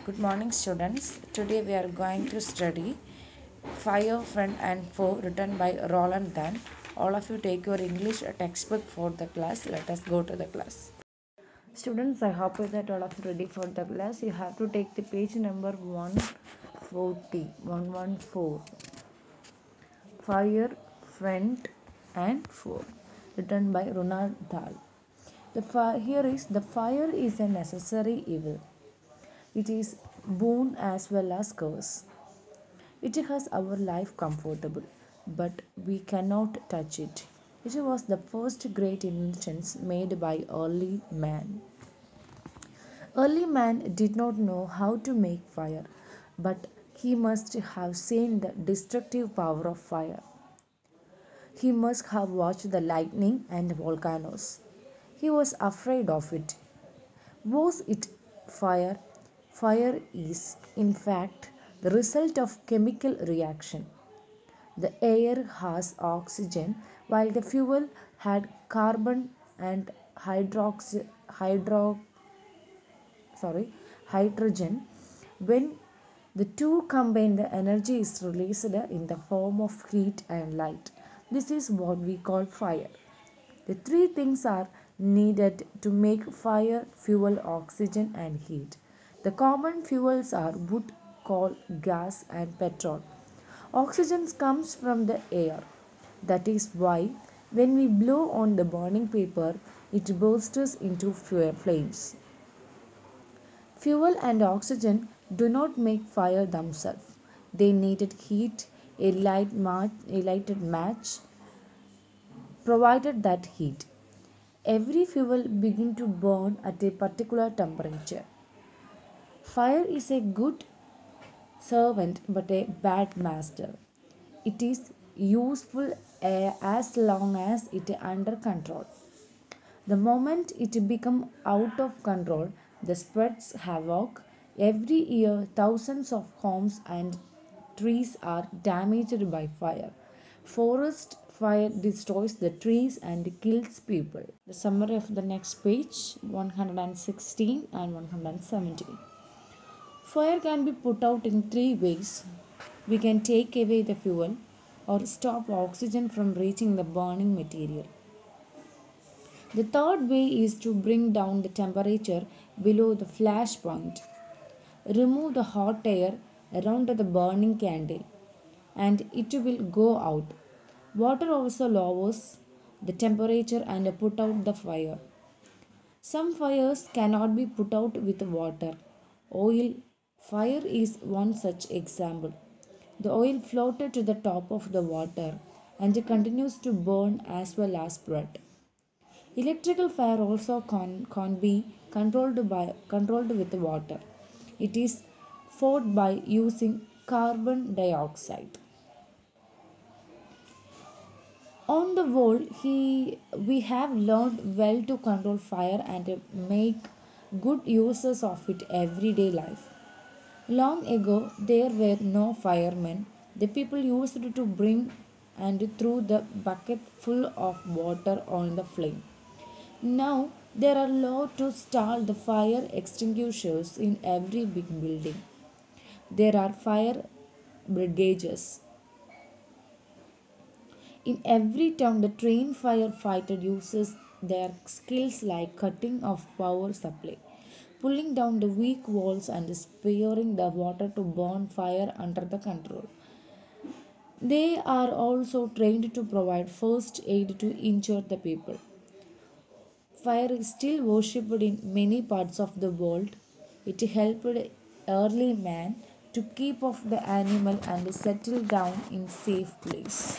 Good morning, students. Today we are going to study Fire, Friend and Foe written by Roland Dahl. All of you take your English textbook for the class. Let us go to the class. Students, I hope that all of you ready for the class. You have to take the page number 114. Fire, Friend and Foe written by Roland Dahl. The fire is a necessary evil. It is boon as well as curse. It has our life comfortable, but we cannot touch it. It was the first great invention made by early man. Early man did not know how to make fire, but he must have seen the destructive power of fire. He must have watched the lightning and volcanoes. He was afraid of it. Was it fire? Fire is, in fact, the result of chemical reaction. The air has oxygen while the fuel had carbon and hydrogen. When the two combine, the energy is released in the form of heat and light. This is what we call fire. The three things are needed to make fire: fuel, oxygen and heat. The common fuels are wood, coal, gas and petrol. Oxygen comes from the air. That is why when we blow on the burning paper, it bursts into flames. Fuel and oxygen do not make fire themselves. They needed heat. A lighted match provided that heat. Every fuel begins to burn at a particular temperature. Fire is a good servant but a bad master. It is useful as long as it is under control. The moment it becomes out of control, it spreads havoc. Every year, thousands of homes and trees are damaged by fire. Forest fire destroys the trees and kills people. The summary of the next page 116 and 117. Fire can be put out in three ways. We can take away the fuel or stop oxygen from reaching the burning material. The third way is to bring down the temperature below the flash point. Remove the hot air around the burning candle and it will go out. Water also lowers the temperature and put out the fire. Some fires cannot be put out with water. Oil fire is one such example. The oil floated to the top of the water and continues to burn as well as spread. Electrical fire also can be controlled with water. It is fought by using carbon dioxide. On the whole, we have learned well to control fire and make good uses of it everyday life. Long ago, there were no firemen. The people used to bring and throw the bucket full of water on the flame. Now, there are laws to install the fire extinguishers in every big building. There are fire brigades. In every town, the trained firefighter uses their skills like cutting off power supply, pulling down the weak walls and sparing the water to burn fire under the control. They are also trained to provide first aid to injured the people. Fire is still worshipped in many parts of the world. It helped early man to keep off the animal and settle down in safe place.